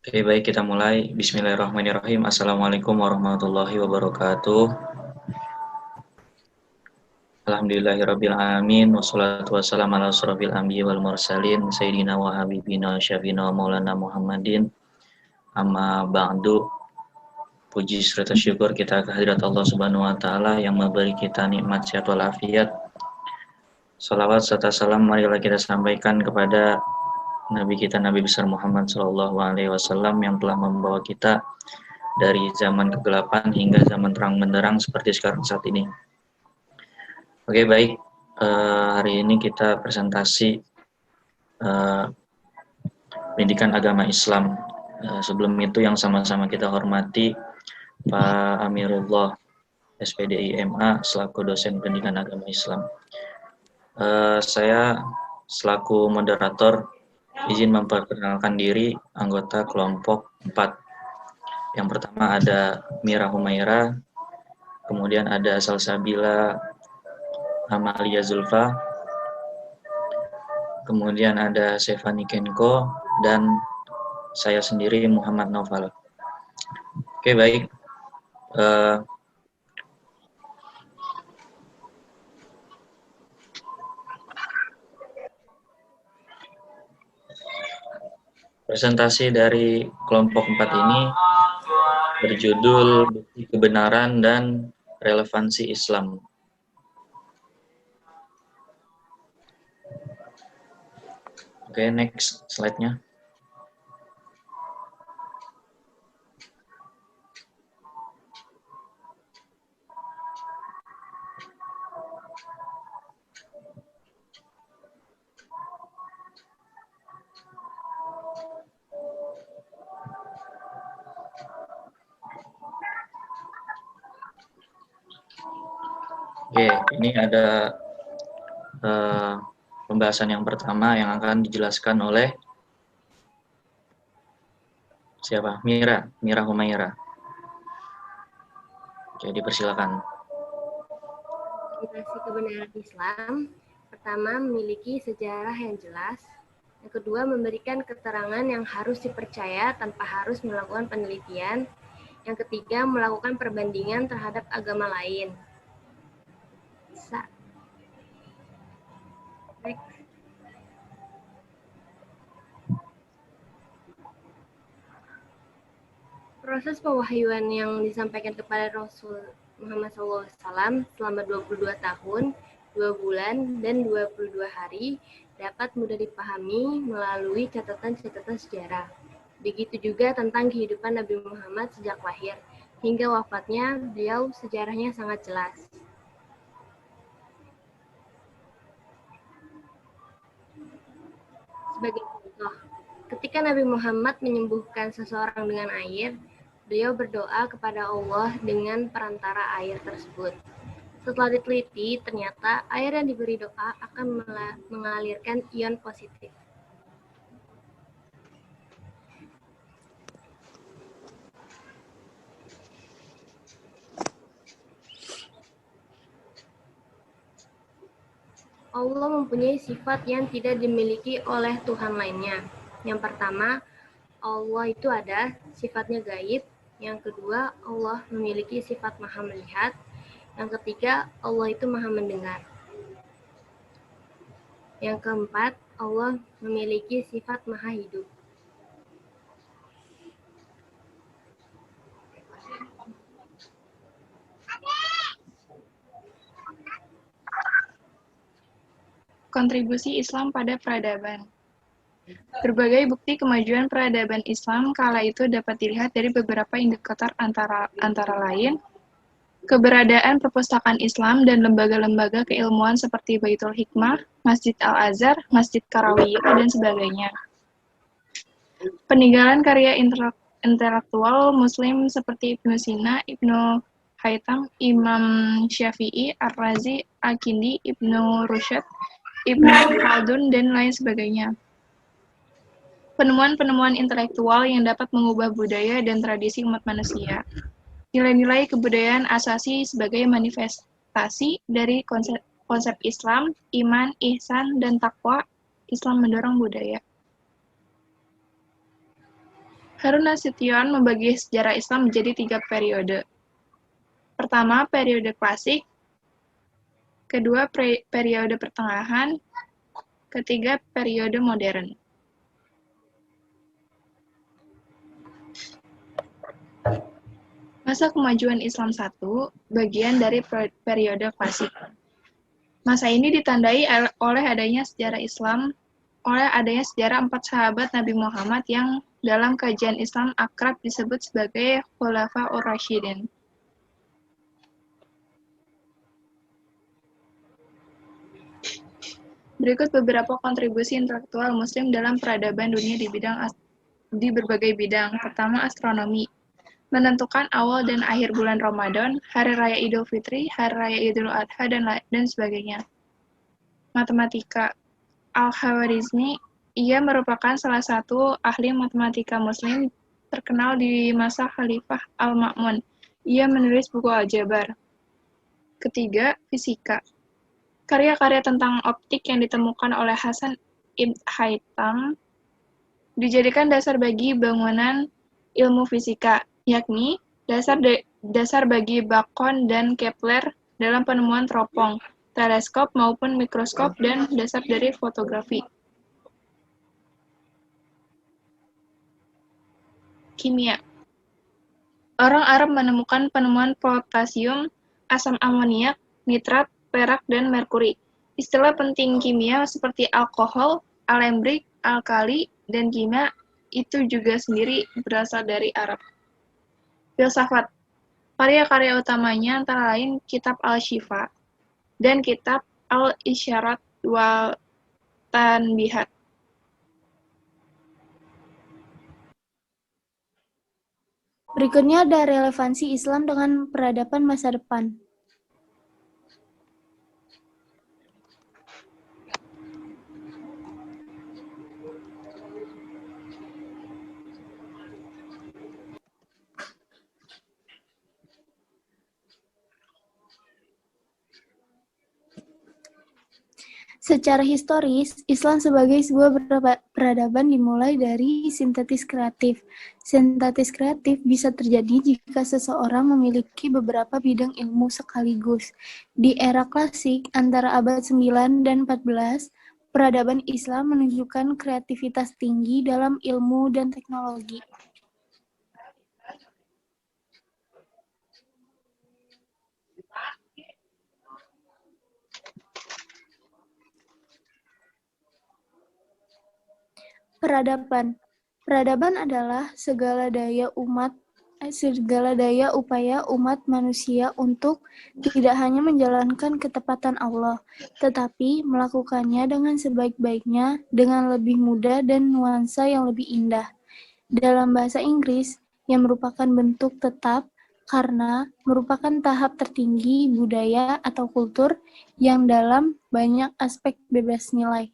Oke, baik kita mulai. Bismillahirrahmanirrahim. Assalamualaikum warahmatullahi wabarakatuh. Alhamdulillahirabbil alamin wassalatu wassalamu ala asrofil anbiya wal mursalin sayyidina wa habibina syafiina maulana Muhammadin. Amma ba'du. Puji serta syukur kita kehadirat Allah Subhanahu wa taala yang memberi kita nikmat sehat walafiat. Salawat serta salam marilah kita sampaikan kepada Nabi kita Nabi besar Muhammad Shallallahu Alaihi Wasallam yang telah membawa kita dari zaman kegelapan hingga zaman terang benderang seperti sekarang saat ini. Oke, baik, hari ini kita presentasi pendidikan agama Islam. Sebelum itu yang sama-sama kita hormati Pak Amirullah SPDI MA selaku dosen pendidikan agama Islam. Saya selaku moderator izin memperkenalkan diri anggota kelompok 4. Yang pertama ada Mira Humaira, kemudian ada Salsabila Amalia Zulfa, kemudian ada Stefani Kenko, dan saya sendiri Muhammad Noval. Oke, baik. Presentasi dari kelompok 4 ini berjudul Bukti Kebenaran dan Relevansi Islam. Oke, next slide-nya. Oke, ini ada pembahasan yang pertama yang akan dijelaskan oleh siapa? Mira Humaira. Oke, dipersilakan. Definisi kebenaran Islam, pertama memiliki sejarah yang jelas, yang kedua memberikan keterangan yang harus dipercaya tanpa harus melakukan penelitian, yang ketiga melakukan perbandingan terhadap agama lain. Proses pewahyuan yang disampaikan kepada Rasul Muhammad SAW selama 22 tahun, 2 bulan, dan 22 hari dapat mudah dipahami melalui catatan-catatan sejarah. Begitu juga tentang kehidupan Nabi Muhammad sejak lahir hingga wafatnya, beliau sejarahnya sangat jelas. Sebagai contoh, ketika Nabi Muhammad menyembuhkan seseorang dengan air, beliau berdoa kepada Allah dengan perantara air tersebut. Setelah diteliti, ternyata air yang diberi doa akan mengalirkan ion positif. Allah mempunyai sifat yang tidak dimiliki oleh Tuhan lainnya. Yang pertama, Allah itu ada, sifatnya gaib. Yang kedua, Allah memiliki sifat maha melihat. Yang ketiga, Allah itu maha mendengar. Yang keempat, Allah memiliki sifat maha hidup. Kontribusi Islam pada peradaban. Berbagai bukti kemajuan peradaban Islam kala itu dapat dilihat dari beberapa indikator antara lain, keberadaan perpustakaan Islam dan lembaga-lembaga keilmuan seperti Baitul Hikmah, Masjid Al-Azhar, Masjid Karawiyah, dan sebagainya. Peninggalan karya intelektual Muslim seperti Ibnu Sina, Ibnu Haytham, Imam Syafi'i, Ar-Razi, Al-Kindi, Ibnu Rusyad, Ibnu Khaldun, dan lain sebagainya. Penemuan-penemuan intelektual yang dapat mengubah budaya dan tradisi umat manusia. Nilai-nilai kebudayaan asasi sebagai manifestasi dari konsep Islam, iman, ihsan, dan takwa. Islam mendorong budaya. Harun Nasution membagi sejarah Islam menjadi 3 periode. Pertama, periode klasik. Kedua, periode pertengahan. Ketiga, periode modern. Masa kemajuan Islam I, bagian dari periode klasik. Masa ini ditandai oleh adanya sejarah 4 sahabat Nabi Muhammad yang dalam kajian Islam akrab disebut sebagai Khulafaur Rasyidin. Berikut beberapa kontribusi intelektual Muslim dalam peradaban dunia di berbagai bidang. Pertama, astronomi. Menentukan awal dan akhir bulan Ramadan, Hari Raya Idul Fitri, Hari Raya Idul Adha, dan sebagainya. Matematika. Al-Khwarizmi, ia merupakan salah satu ahli matematika Muslim terkenal di masa Khalifah Al-Ma'mun. Ia menulis buku aljabar. Ketiga, fisika. Karya-karya tentang optik yang ditemukan oleh Hasan ibn Haytham dijadikan dasar bagi bangunan ilmu fisika, yakni dasar bagi Bacon dan Kepler dalam penemuan teropong, teleskop maupun mikroskop, dan dasar dari fotografi. Kimia. Orang Arab menemukan penemuan potasium, asam amoniak, nitrat, perak, dan merkuri. Istilah penting kimia seperti alkohol, alembrik, alkali, dan kimia itu juga sendiri berasal dari Arab. Filsafat. Karya-karya utamanya antara lain Kitab Al-Syifa dan Kitab Al-Isyarat wal Tanbihat. Berikutnya ada relevansi Islam dengan peradaban masa depan. Secara historis, Islam sebagai sebuah peradaban dimulai dari sintetis kreatif. Sintetis kreatif bisa terjadi jika seseorang memiliki beberapa bidang ilmu sekaligus. Di era klasik, antara abad 9 dan 14, peradaban Islam menunjukkan kreativitas tinggi dalam ilmu dan teknologi. Peradaban adalah segala daya upaya umat manusia untuk tidak hanya menjalankan ketetapan Allah, tetapi melakukannya dengan sebaik-baiknya, dengan lebih mudah dan nuansa yang lebih indah. Dalam bahasa Inggris, yang merupakan bentuk tetap karena merupakan tahap tertinggi budaya atau kultur yang dalam banyak aspek bebas nilai.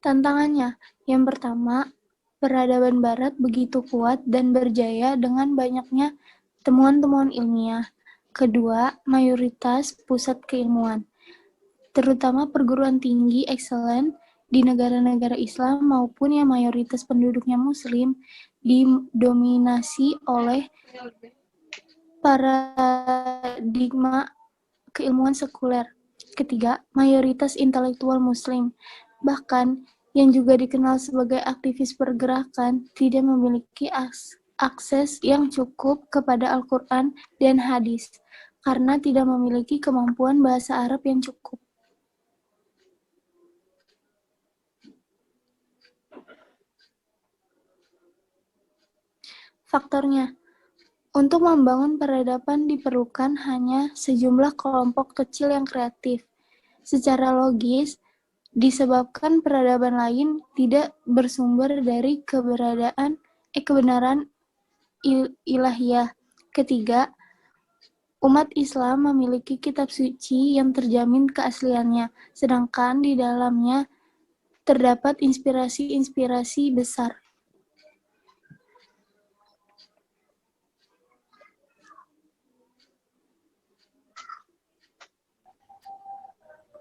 Tantangannya, yang pertama, peradaban Barat begitu kuat dan berjaya dengan banyaknya temuan-temuan ilmiah. Kedua, mayoritas pusat keilmuan, terutama perguruan tinggi ekselen di negara-negara Islam maupun yang mayoritas penduduknya Muslim, didominasi oleh paradigma keilmuan sekuler. Ketiga, mayoritas intelektual Muslim, bahkan yang juga dikenal sebagai aktivis pergerakan, tidak memiliki akses yang cukup kepada Al-Quran dan hadis, karena tidak memiliki kemampuan bahasa Arab yang cukup. Faktornya, untuk membangun peradaban diperlukan hanya sejumlah kelompok kecil yang kreatif. Secara logis, disebabkan peradaban lain tidak bersumber dari kebenaran ilahiyah. Ketiga, umat Islam memiliki kitab suci yang terjamin keasliannya, sedangkan di dalamnya terdapat inspirasi-inspirasi besar.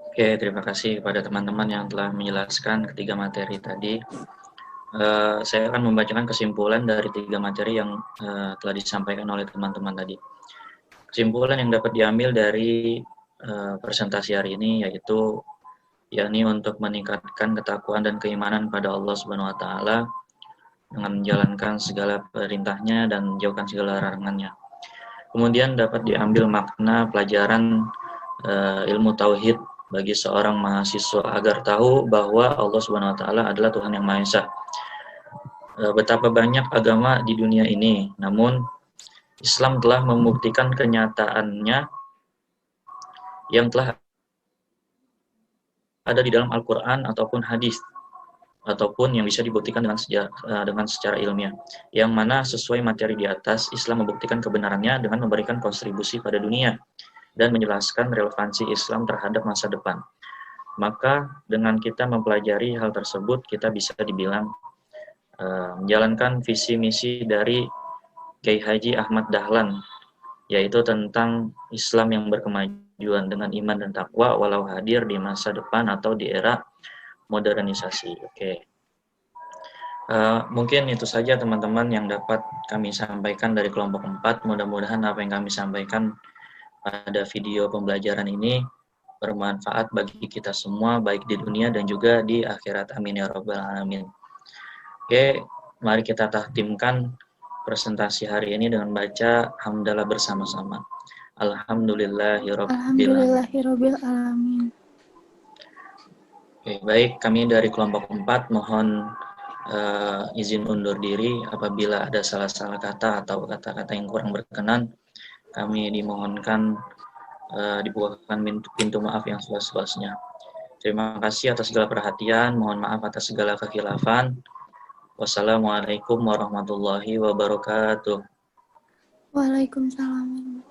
Oke, terima kasih kepada teman-teman yang telah menjelaskan ketiga materi tadi. Saya akan membacakan kesimpulan dari 3 materi yang telah disampaikan oleh teman-teman tadi. Kesimpulan yang dapat diambil dari presentasi hari ini yaitu yakni untuk meningkatkan ketakwaan dan keimanan pada Allah Subhanahu wa taala dengan menjalankan segala perintahnya dan menjauhkan segala larangannya. Kemudian dapat diambil makna pelajaran ilmu tauhid bagi seorang mahasiswa agar tahu bahwa Allah Subhanahu wa taala adalah Tuhan yang Maha Esa. Betapa banyak agama di dunia ini, namun Islam telah membuktikan kenyataannya yang telah ada di dalam Al-Quran ataupun hadis, ataupun yang bisa dibuktikan dengan secara ilmiah, yang mana sesuai materi di atas, Islam membuktikan kebenarannya dengan memberikan kontribusi pada dunia dan menjelaskan relevansi Islam terhadap masa depan. Maka dengan kita mempelajari hal tersebut, kita bisa dibilang menjalankan visi misi dari Kiai Haji Ahmad Dahlan, yaitu tentang Islam yang berkemajuan dengan iman dan takwa walau hadir di masa depan atau di era modernisasi. Oke. Mungkin itu saja teman-teman yang dapat kami sampaikan dari kelompok 4. Mudah-mudahan apa yang kami sampaikan pada video pembelajaran ini bermanfaat bagi kita semua, baik di dunia dan juga di akhirat. Amin ya rabbal alamin. Oke, mari kita tahtimkan presentasi hari ini dengan baca hamdalah bersama-sama. Alhamdulillahirabbil alamin. Oke, baik, kami dari kelompok 4 mohon izin undur diri apabila ada salah-salah kata atau kata-kata yang kurang berkenan. Kami dimohonkan dibukakan pintu maaf yang seluas-luasnya. Terima kasih atas segala perhatian, mohon maaf atas segala kekhilafan. Wassalamualaikum warahmatullahi wabarakatuh. Waalaikumsalam.